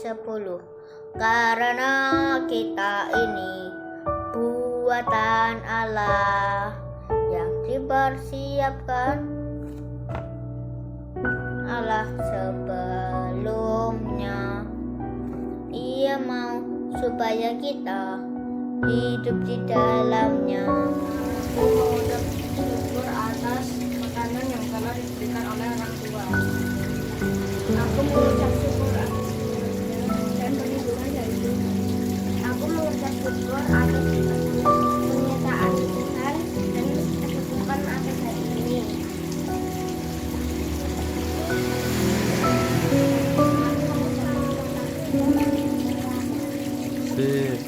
10. Karena kita ini buatan Allah yang dipersiapkan Allah sebelumnya. Ia mau supaya kita hidup di dalamnya. Mengucap syukur atas makanan yang telah diberikan oleh orang tua. Aku mengucap syukur atas dan perlindungan dari Tuhan. Aku mengucap syukur atas penyertaan Tuhan dan kecukupan atas hari ini. Sip.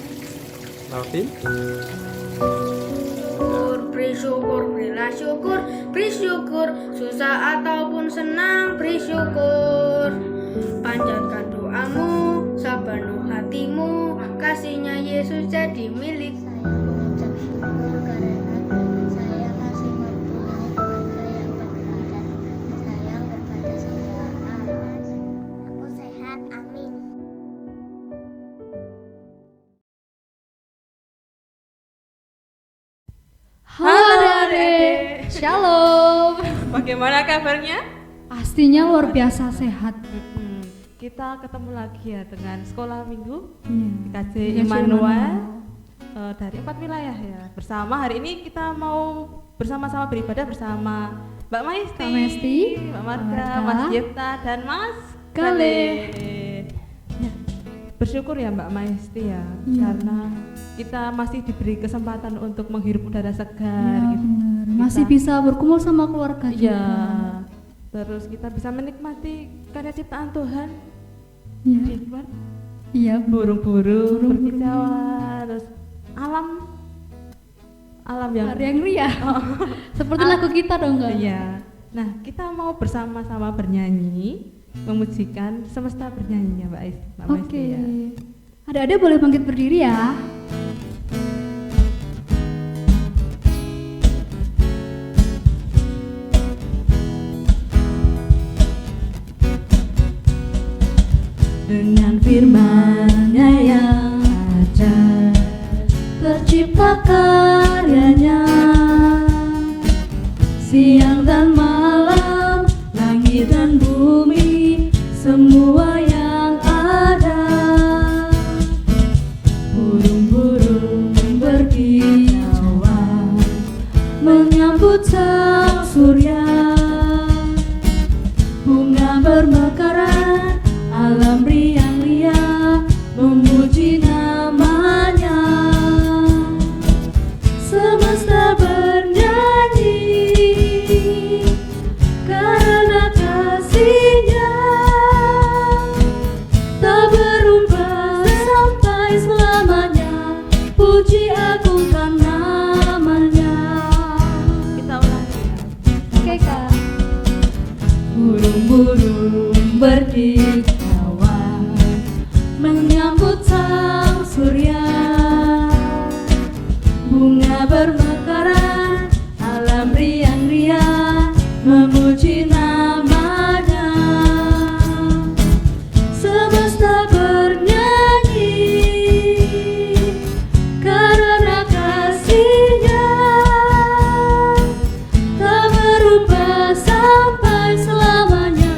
Martin? Beri syukur, berilah syukur, beri syukur, susah ataupun senang, beri syukur. Panjatkan doamu, sepenuh hatimu, kasihnya Yesus jadi milik. Saya mengucap syukur karena saya masih mempunyai keluarga yang berkenan sayang kepada saya. Aku sehat, amin. Halo adik, shalom. Bagaimana kabarnya? Pastinya luar biasa sehat. Kita ketemu lagi ya dengan sekolah minggu KJ Iya, Immanuel dari 4 wilayah ya. Bersama hari ini kita mau bersama-sama beribadah bersama Mbak Maisti, Mbak Maisti, Mbak Marga, Marga, Mas Yipta dan Mas Gale. Ya, bersyukur ya Mbak Maisti ya, Iya. karena kita masih diberi kesempatan untuk menghirup udara segar Ya, gitu. benar. Masih bisa berkumpul sama keluarga Iya. juga. Terus kita bisa menikmati karya ciptaan Tuhan. Iya. Di luar Iya, burung-burung Burung-burung. berkicauan, terus alam yang Hari yang ria. Seperti lagu kita dong enggak? iya. Nah, kita mau bersama-sama bernyanyi, memujikan semesta bernyanyi ya Mbak Maisti Oke. ya. Adik-adik boleh bangkit berdiri ya. Dengan firman-Nya yang ajar, tercipta karyanya, siang dan malam, langit dan bumi, semua yang ada. Burung-burung berkicauan, menyambut sang surya, bunga bermekaran, alam riang-riang memuji namanya. Semesta bernyanyi karena kasih-Nya tak berubah sampai selamanya. Puji agungkan namanya. Kita ulangi ya. Oke, Kak. Burung-burung berkicauan, menyambut sang surya, bunga bermekaran, alam riang-riang memuji namanya. Semesta bernyanyi karena kasih-Nya tak berubah sampai selamanya.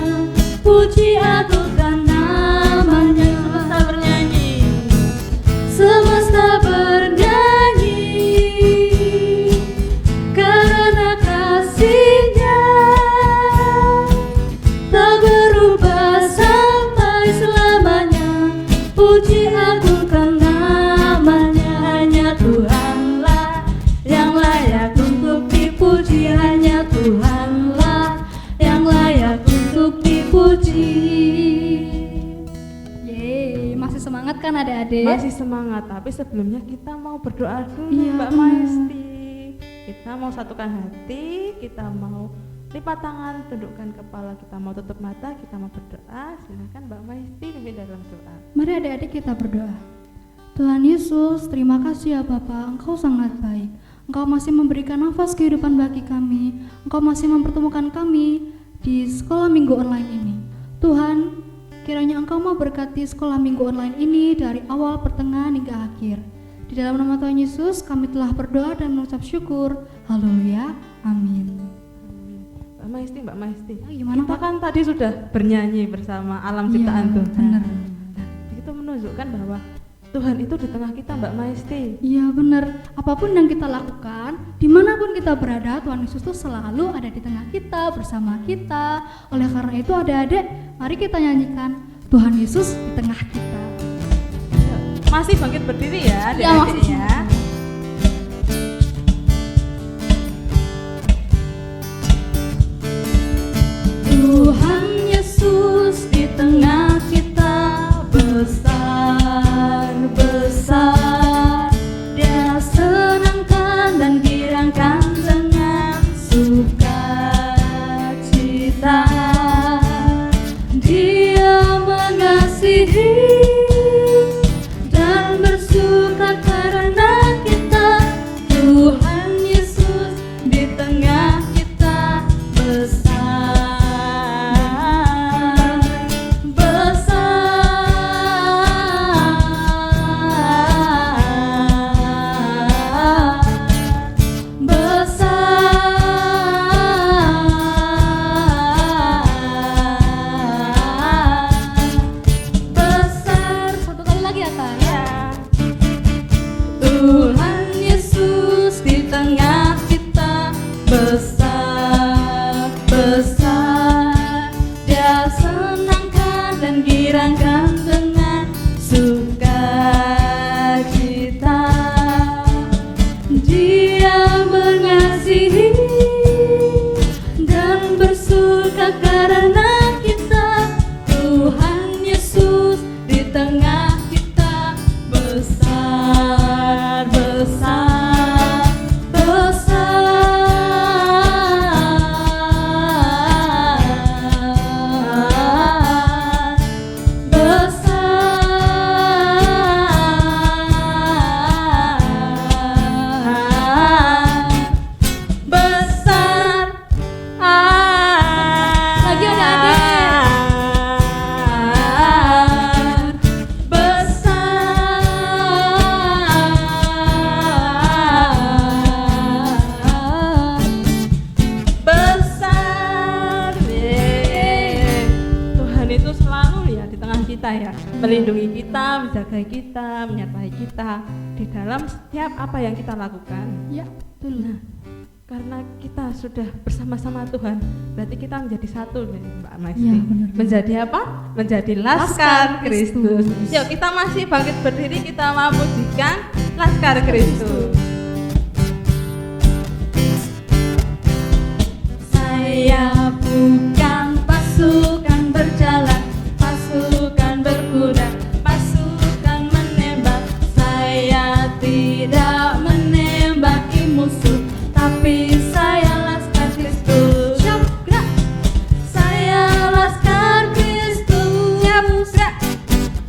Puji agungkan namanya. Semesta bernyanyi karena kasih-Nya tak berubah sampai selamanya. Puji agungkan namanya. Hanya Tuhanlah yang layak untuk dipuji. Hanya Tuhanlah yang layak untuk dipuji. Yeay, masih semangat kan adik-adik? Masih semangat, tapi sebelumnya kita mau berdoa dulu Iya, Mbak benar. Maisti. Kita mau satukan hati, kita mau lipat tangan, tundukkan kepala, kita mau tutup mata, kita mau berdoa. Silakan Mbak Maisti pimpin dalam doa. Mari adik-adik kita berdoa. Tuhan Yesus, terima kasih ya Bapa, Engkau sangat baik. Engkau masih memberikan nafas kehidupan bagi kami. Engkau masih mempertemukan kami di sekolah minggu online ini. Tuhan, kiranya Engkau memberkati sekolah minggu online ini dari awal, pertengahan, hingga akhir. Di dalam nama Tuhan Yesus, kami telah berdoa dan mengucap syukur. Haleluya, amin. Mbak Maisti, Gimana kita Pak? kan tadi sudah bernyanyi bersama alam Iya, ciptaan Tuhan. benar. Itu menunjukkan bahwa Tuhan itu di tengah kita, Mbak Maisti. Iya benar, apapun yang kita lakukan, dimanapun kita berada, Tuhan Yesus tuh selalu ada di tengah kita, bersama kita. Oleh karena itu adik-adik, mari kita nyanyikan Tuhan Yesus di tengah kita. Masih bangkit berdiri ya, Iya, adik-adik masih. ya. Tuhan Yesus di tengah kita, besar, besar. Dia senangkan dan girangkan dengan sukacita. Dia mengasihi dan bersuka karena kita. Tuhan Yesus di tengah kita, besar, besar. Satu kali lagi atas. Tuhan Yesus di tengah kita, besar, besar. Dia senangkan dan girangkan dengan sukacita. Dia mengasihi dan bersuka karena kita. Tuhan Yesus di tengah kita, besar, besar, besar, besar, besar. Lagi adik-adik. Besar, Yeay. Tuhan itu selalu ya di tengah kita ya, melindungi kita, menjaga kita, menyertai kita di dalam setiap apa yang kita lakukan. Ya, betul. Nah, karena kita sudah bersama-sama Tuhan, berarti kita menjadi satu nih, Mbak Maisti. Ya, benar. Menjadi apa? Menjadi Laskar Kristus. Yuk kita masih bangkit berdiri, kita memujikan Laskar Kristus. Saya bukan pasukan berjalan, pasukan berkuda, pasukan menembak. Saya tidak menembaki musuh, tapi saya Laskar Kristus. Siap, gerak. Saya Laskar Kristus. Siap, gerak.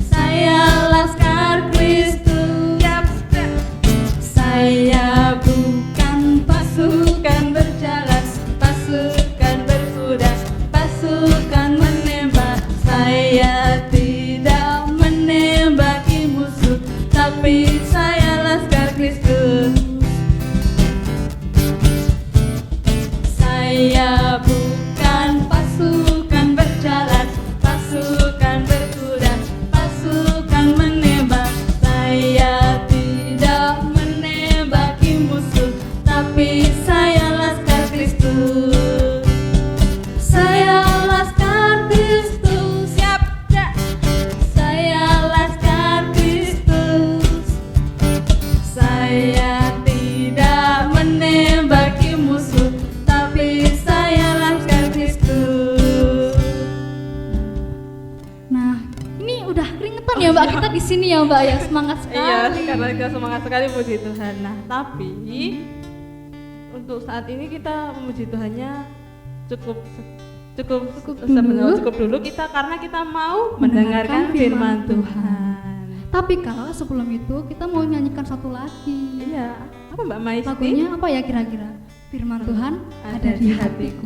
Saya Laskar Kristus. Siap, gerak. Saya bukan pasukan berjalan, pasukan berkuda, pasukan menembak. Saya tidak menembaki musuh, tapi saya Laskar Kristus. Saya bukan pasukan berjalan, pasukan berkuda, pasukan menembak. Saya tidak menembaki musuh, tapi saya Laskar Kristus. Saya Laskar Kristus. Siap, gerak. Saya Laskar Kristus. Saya tidak menembaki musuh, tapi saya Laskar Kristus. Nah, ini udah keringetan ya Mbak, kita di sini ya Mbak ya, semangat sekali. Iya, karena kita semangat sekali memuji Tuhan. Nah, tapi untuk saat ini kita memuji Tuhannya cukup dulu kita, karena kita mau mendengarkan firman Tuhan. Tapi Kak, sebelum itu kita mau nyanyikan satu lagi. Iya, apa Mbak Maisti? Lagunya apa ya kira-kira? Firman Tuhan ada di hatiku.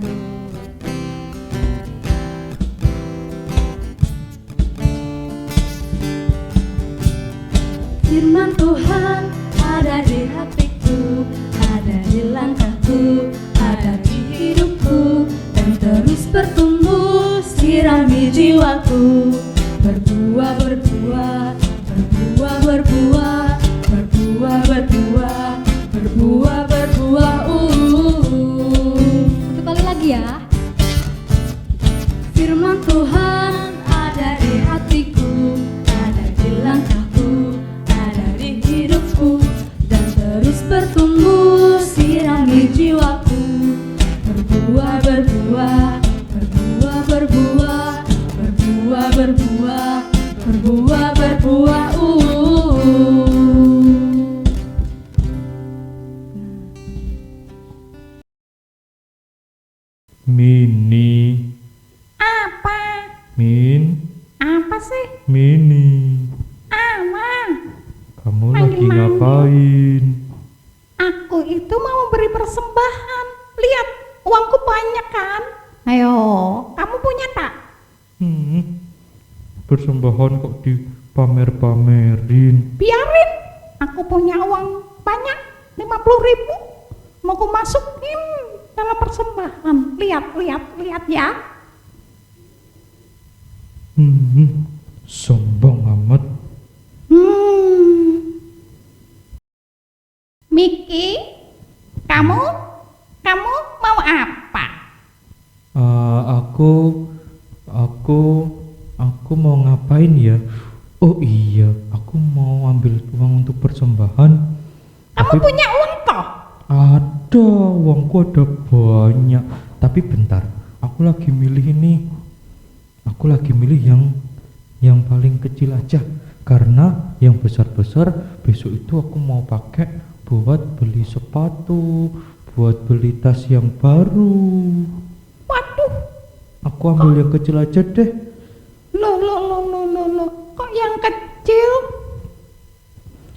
Firman Tuhan ada di hatiku, ada di langkahku, ada di hidupku, dan terus bertumbuh sirami jiwaku. Berbuah, berbuah, berbuah, berbuah, berbuah, berbuah, berbuah, berbuah. Satu kali lagi ya. Firman Tuhan ada di hatiku, ada di langkahku, ada di hidupku, dan terus bertumbuh sirami jiwaku. Berbuah, berbuah, berbuah, berbuah, berbuah, berbuah, berbuah, berbuah. Mini. Apa? Min. Apa sih? Mini. Aman. Kamu Manggil lagi Mami. ngapain? Aku itu mau memberi persembahan. Lihat, uangku banyak kan? Ayo, kamu punya tak? Persembahan kok dipamer-pamerin? Biarin, aku punya uang banyak, 50.000. Mau ku masukin dalam persembahan. Lihat, lihat, lihat ya. Sombong amat. Miki, kamu mau apa? Aku mau ngapain ya? Oh iya, aku mau ambil uang untuk persembahan. Kamu punya uang toh? Ada, uangku ada banyak. Tapi bentar, aku lagi milih ini. Aku lagi milih yang paling kecil aja. Karena yang besar-besar besok itu aku mau pakai buat beli sepatu, buat beli tas yang baru. Waduh, Aku ambil yang kecil aja deh. loh. Kok yang kecil?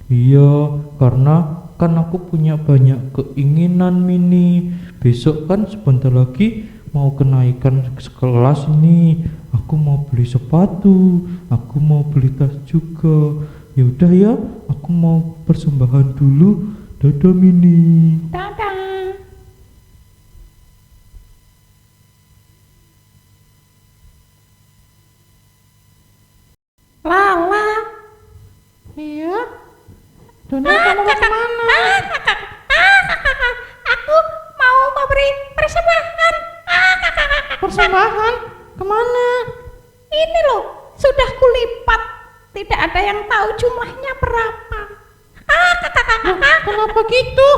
Iya, karena kan aku punya banyak keinginan Mini. Besok kan sebentar lagi mau kenaikan kelas ini. Aku mau beli sepatu, aku mau beli tas juga. Ya udah ya, aku mau persembahan dulu. Dadah Mini. Dadah. Lala. Iya. Dona, kamu mau kemana? Aku mau memberi persembahan. Persembahan? Kemana? Ini loh, sudah kulipat. Tidak ada yang tahu jumlahnya berapa. Kenapa gitu?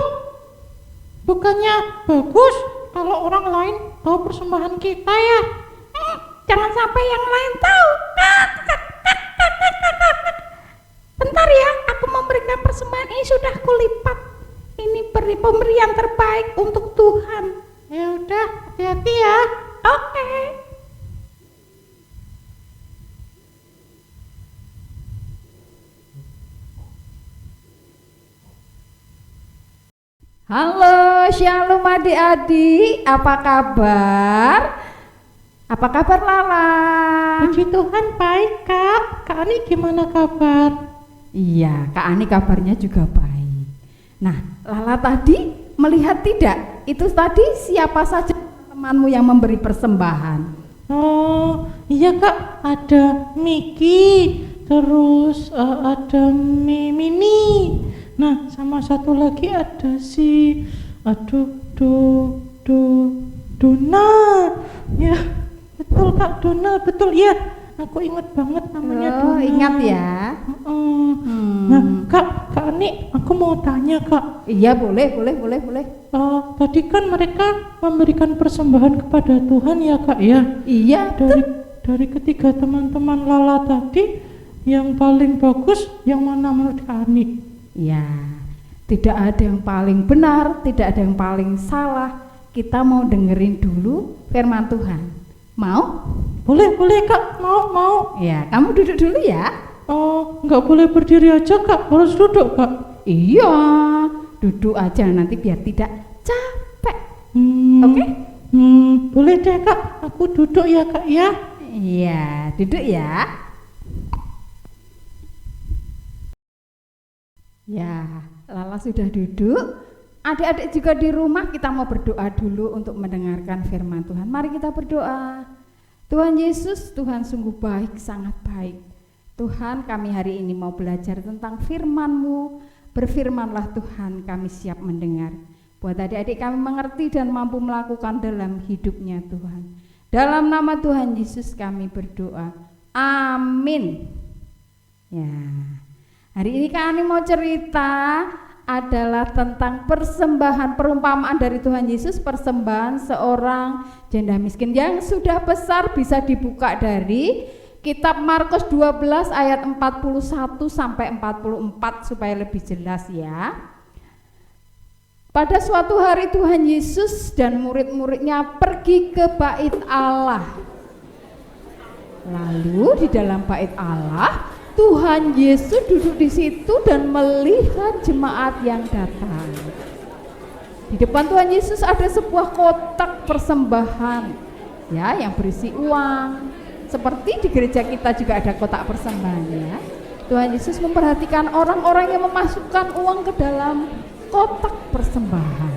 Bukannya bagus kalau orang lain tahu persembahan kita ya? Jangan sampai yang lain tahu. Bentar ya, aku memberikan persembahan ini sudah kulipat. Ini pemberian terbaik untuk Tuhan. Ya udah, hati-hati ya. Oke. Halo, shalom adik-adik, apa kabar? Apa kabar Lala? Puji Tuhan baik Kak. Kak Ani gimana kabar? Iya, Kak Ani kabarnya juga baik. Nah, Lala tadi melihat tidak? Itu tadi siapa saja temanmu yang memberi persembahan? Oh iya Kak, ada Miki, terus ada Mini. Nah, sama satu lagi ada si Dona. Ya, betul Kak, Dona, betul ya. Aku ingat banget namanya Oh, Dona. ingat ya. Nah, Kak Ani, aku mau tanya Kak. Iya, boleh. Tadi kan mereka memberikan persembahan kepada Tuhan ya Kak ya. Iya, Dari ketiga teman-teman Lala tadi, yang paling bagus yang mana menurut Kak Ani? ya, tidak ada yang paling benar, tidak ada yang paling salah. Kita mau dengerin dulu firman Tuhan. Mau? Boleh Kak, mau. Ya, kamu duduk dulu ya. Oh, nggak boleh berdiri aja Kak, harus duduk Kak. Iya, duduk aja nanti biar tidak capek. Oke? Boleh deh Kak, aku duduk ya Kak ya. Iya, duduk ya. Ya, Lala sudah duduk. Adik-adik juga di rumah, kita mau berdoa dulu untuk mendengarkan firman Tuhan. Mari kita berdoa. Tuhan Yesus, Tuhan sungguh baik, sangat baik. Tuhan, kami hari ini mau belajar tentang firman-Mu. Berfirmanlah Tuhan, kami siap mendengar. Buat adik-adik kami mengerti dan mampu melakukan dalam hidupnya Tuhan. Dalam nama Tuhan Yesus kami berdoa. Amin. Ya, hari ini kami mau cerita adalah tentang persembahan, perumpamaan dari Tuhan Yesus, persembahan seorang janda miskin yang sudah besar. Bisa dibuka dari kitab Markus 12 ayat 41 sampai 44 supaya lebih jelas ya. Pada suatu hari Tuhan Yesus dan murid-muridnya pergi ke bait Allah. Lalu di dalam bait Allah Tuhan Yesus duduk di situ dan melihat jemaat yang datang. Di depan Tuhan Yesus ada sebuah kotak persembahan, ya, yang berisi uang. Seperti di gereja kita juga ada kotak persembahan, ya. Tuhan Yesus memperhatikan orang-orang yang memasukkan uang ke dalam kotak persembahan.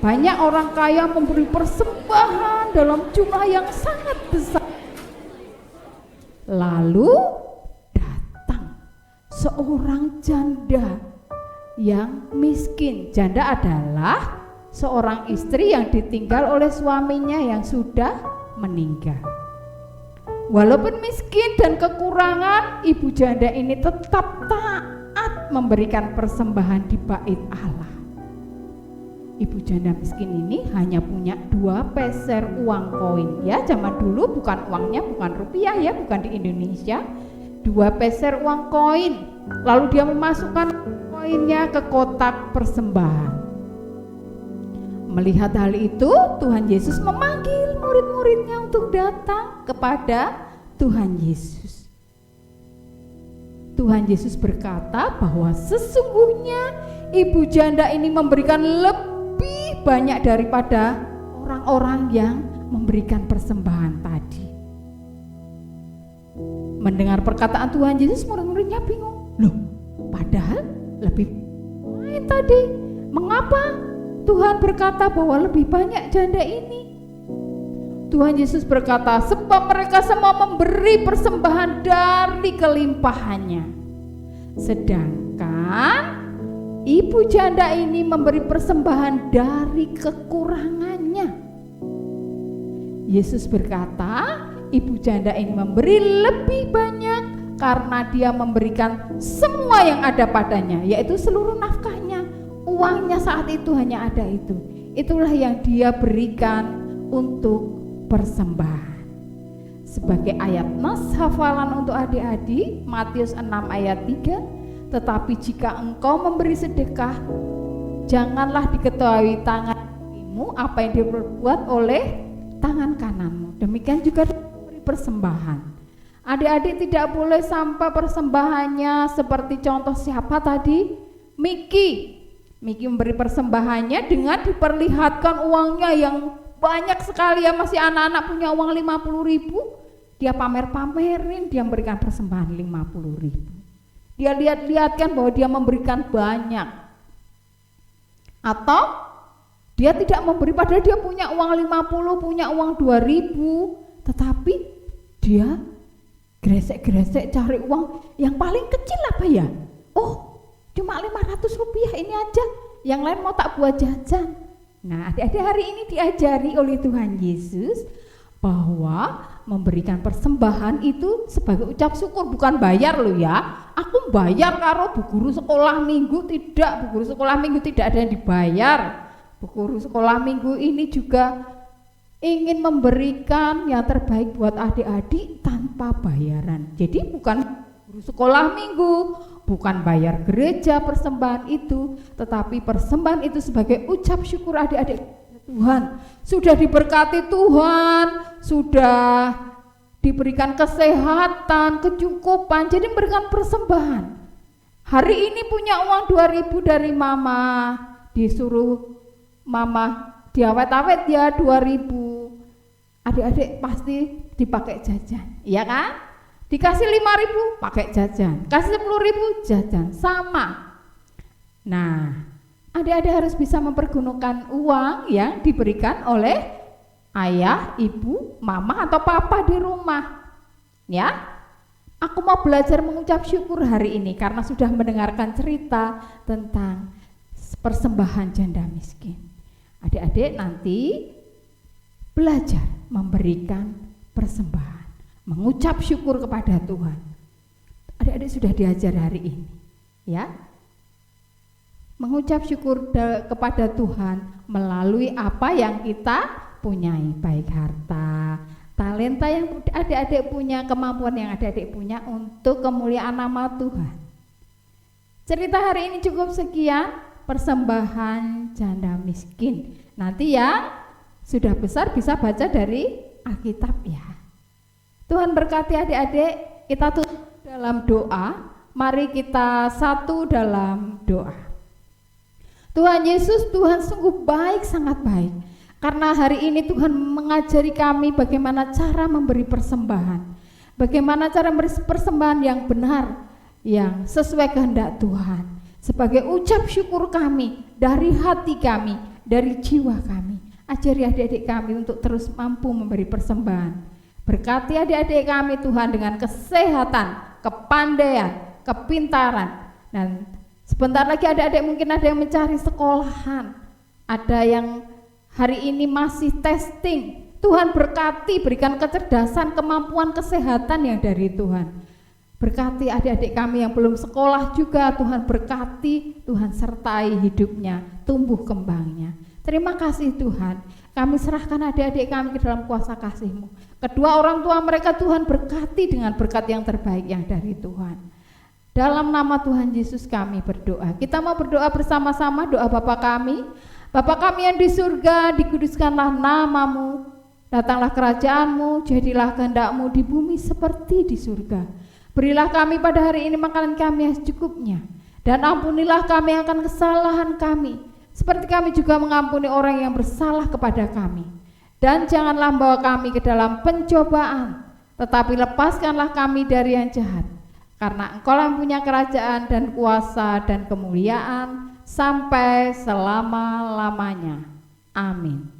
Banyak orang kaya memberi persembahan dalam jumlah yang sangat besar. Lalu seorang janda yang miskin. Janda adalah seorang istri yang ditinggal oleh suaminya yang sudah meninggal. Walaupun miskin dan kekurangan, ibu janda ini tetap taat memberikan persembahan di bait Allah. Ibu janda miskin ini hanya punya 2 peser uang koin. Ya, zaman dulu bukan uangnya, bukan rupiah ya, bukan di Indonesia. 2 peser uang koin. Lalu dia memasukkan koinnya ke kotak persembahan. Melihat hal itu, Tuhan Yesus memanggil murid-muridnya untuk datang kepada Tuhan Yesus. Tuhan Yesus berkata bahwa sesungguhnya ibu janda ini memberikan lebih banyak daripada orang-orang yang memberikan persembahan tadi. Mendengar perkataan Tuhan Yesus, murid-muridnya bingung. Loh, padahal lebih baik tadi. Mengapa Tuhan berkata bahwa lebih banyak janda ini? Tuhan Yesus berkata, sebab mereka semua memberi persembahan dari kelimpahannya. Sedangkan ibu janda ini memberi persembahan dari kekurangannya. Yesus berkata, ibu janda ini memberi lebih banyak karena dia memberikan semua yang ada padanya, yaitu seluruh nafkahnya. Uangnya saat itu hanya ada itu. Itulah yang dia berikan untuk persembahan. Sebagai ayat nas hafalan untuk adik-adik, Matius 6 ayat 3, tetapi jika engkau memberi sedekah, janganlah diketahui tangan kirimu apa yang diperbuat oleh tangan kananmu. Demikian juga persembahan. Adik-adik tidak boleh sampai persembahannya seperti contoh siapa tadi? Miki memberi persembahannya dengan diperlihatkan uangnya yang banyak sekali, ya, masih anak-anak punya uang 50.000, dia pamer-pamerin, dia memberikan persembahan 50.000. Dia lihat-lihatkan bahwa dia memberikan banyak. Atau dia tidak memberi padahal dia punya uang 50, punya uang 2.000, tetapi dia gresek-gresek cari uang yang paling kecil apa ya? Oh, cuma 500 rupiah ini aja, yang lain mau tak buat jajan. Nah, adik-adik hari ini diajari oleh Tuhan Yesus bahwa memberikan persembahan itu sebagai ucap syukur, bukan bayar loh ya. Aku bayar karo bu guru sekolah minggu, tidak, bu guru sekolah minggu tidak ada yang dibayar. Bu guru sekolah minggu ini juga ingin memberikan yang terbaik buat adik-adik tanpa bayaran. Jadi bukan guru sekolah minggu, bukan bayar gereja persembahan itu, tetapi persembahan itu sebagai ucap syukur adik-adik. Tuhan sudah diberkati, Tuhan sudah diberikan kesehatan, kecukupan, jadi memberikan persembahan. Hari ini punya uang 2.000 dari mama, disuruh mama diawet-awet ya 2.000. Adik-adik pasti dipakai jajan, iya kan? Dikasih 5.000 pakai jajan, kasih 10.000 jajan, sama. Nah, adik-adik harus bisa mempergunakan uang yang diberikan oleh ayah, ibu, mama atau papa di rumah. Ya, aku mau belajar mengucap syukur hari ini karena sudah mendengarkan cerita tentang persembahan janda miskin. Adik-adik nanti belajar memberikan persembahan, mengucap syukur kepada Tuhan. Adik-adik sudah diajar hari ini, ya. Mengucap syukur kepada Tuhan melalui apa yang kita punyai, baik harta, talenta yang adik-adik punya, kemampuan yang adik-adik punya untuk kemuliaan nama Tuhan. Cerita hari ini cukup sekian, persembahan janda miskin. Nanti yang sudah besar bisa baca dari Alkitab ya. Tuhan berkati adik-adik, kita tutup dalam doa. Mari kita satu dalam doa. Tuhan Yesus, Tuhan sungguh baik, sangat baik. Karena hari ini Tuhan mengajari kami bagaimana cara memberi persembahan. Bagaimana cara memberi persembahan yang benar, yang sesuai kehendak Tuhan. Sebagai ucap syukur kami, dari hati kami, dari jiwa kami. Ajari adik-adik kami untuk terus mampu memberi persembahan. Berkati adik-adik kami Tuhan dengan kesehatan, kepandaian, kepintaran. Dan sebentar lagi adik-adik mungkin ada yang mencari sekolahan, ada yang hari ini masih testing. Tuhan berkati, berikan kecerdasan, kemampuan, kesehatan yang dari Tuhan. Berkati adik-adik kami yang belum sekolah juga, Tuhan berkati, Tuhan sertai hidupnya, tumbuh kembangnya. Terima kasih Tuhan, kami serahkan adik-adik kami ke dalam kuasa kasih-Mu. Kedua orang tua mereka Tuhan berkati dengan berkat yang terbaik yang dari Tuhan. Dalam nama Tuhan Yesus kami berdoa. Kita mau berdoa bersama-sama doa Bapa kami. Bapa kami yang di surga, dikuduskanlah nama-Mu. Datanglah kerajaan-Mu, jadilah kehendak-Mu di bumi seperti di surga. Berilah kami pada hari ini makanan kami yang secukupnya. Dan ampunilah kami akan kesalahan kami, seperti kami juga mengampuni orang yang bersalah kepada kami. Dan janganlah membawa kami ke dalam pencobaan, tetapi lepaskanlah kami dari yang jahat. Karena Engkau yang punya kerajaan dan kuasa dan kemuliaan sampai selama-lamanya. Amin.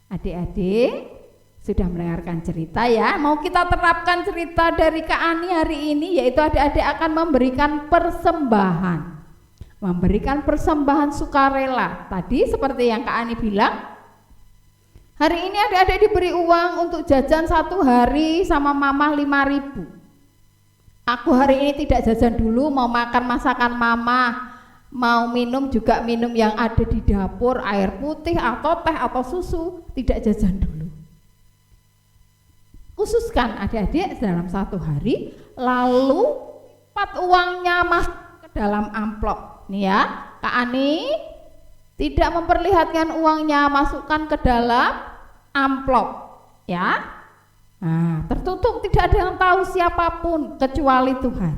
Adik-adik sudah mendengarkan cerita ya. Mau kita terapkan cerita dari Kak Ani hari ini, yaitu adik-adik akan memberikan persembahan. Memberikan persembahan sukarela. Tadi seperti yang Kak Ani bilang, hari ini adik-adik diberi uang untuk jajan satu hari sama mama 5.000. Aku hari ini tidak jajan dulu, mau makan masakan mama, mau minum juga minum yang ada di dapur, air putih atau teh atau susu, tidak jajan dulu. Khususkan adik-adik dalam satu hari, lalu 4 uangnya masuk ke dalam amplop. Nih ya, Kak Ani tidak memperlihatkan uangnya, masukkan ke dalam amplop ya. Nah, tertutup, tidak ada yang tahu siapapun kecuali Tuhan.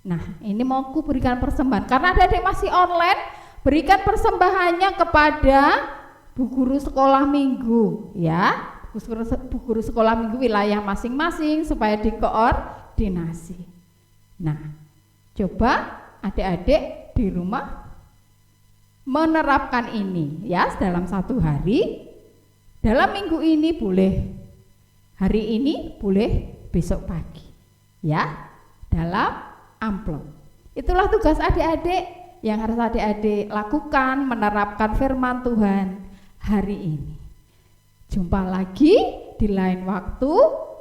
Nah, ini mau aku berikan persembahan karena adik-adik masih online, berikan persembahannya kepada Bu Guru Sekolah Minggu ya. Bu Guru Sekolah Minggu wilayah masing-masing supaya dikoordinasi. Nah, coba adik-adik di rumah menerapkan ini ya dalam satu hari. Dalam minggu ini boleh, hari ini boleh, besok pagi ya, dalam amplop. Itulah tugas adik-adik yang harus adik-adik lakukan, menerapkan firman Tuhan hari ini. Jumpa lagi di lain waktu,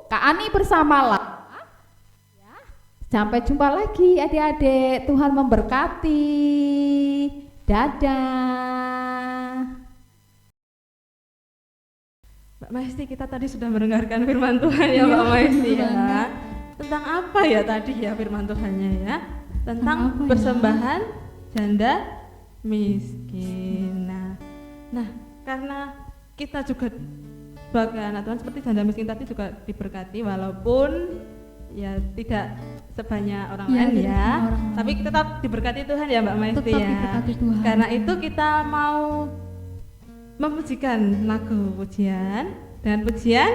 Kak Ani bersama Lara ya. Sampai jumpa lagi adik-adik, Tuhan memberkati. Dadah. Mbak Maisti, kita tadi sudah mendengarkan firman Tuhan ya Mbak Maisti ya. Tentang apa ya tadi ya firman Tuhannya ya? Tentang persembahan janda miskin. Nah, karena kita juga sebagai anak Tuhan seperti janda miskin tadi juga diberkati walaupun ya tidak sebanyak orang lain ya. Tapi tetap diberkati Tuhan ya Mbak Maisti ya. Karena itu kita mau memujikan lagu pujian dengan pujian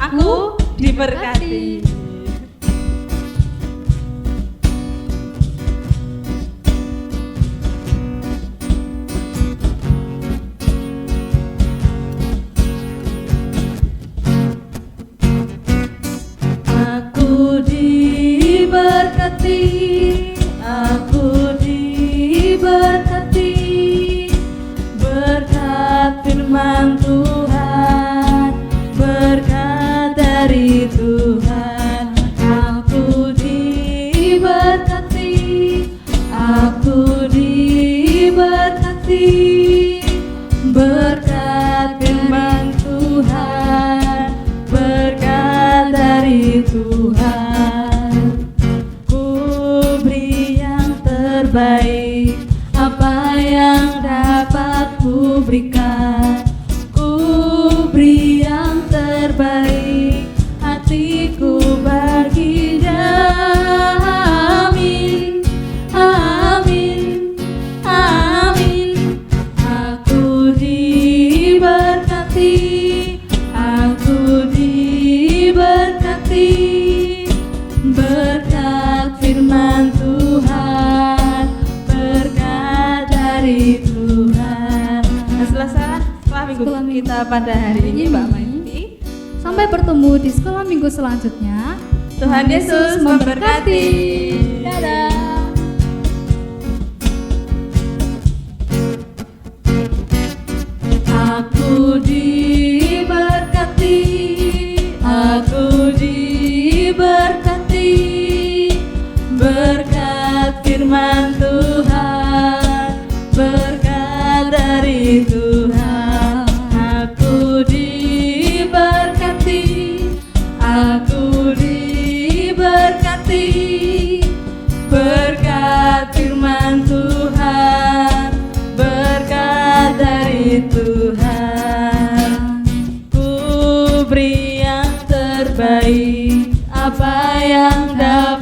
Aku Diberkati. terbaik, apa yang dapat ku berikan. Ku beri yang terbaik, hatiku bagi dia. Amin, amin, amin. Aku diberkati, aku diberkati, berkat firman Tuhan, berkat dari Tuhan. Nah, setelah minggu kita pada hari ini, Mbak Maiti, Sampai bertemu di sekolah minggu selanjutnya. Tuhan Yesus memberkati. Dadah. Aku diberkati, aku diberkati, berkat firman Tuhan, berkat dari Tuhan. Aku diberkati, aku diberkati, berkat firman Tuhan, berkat dari Tuhan. Ku beri yang terbaik, apa yang dapat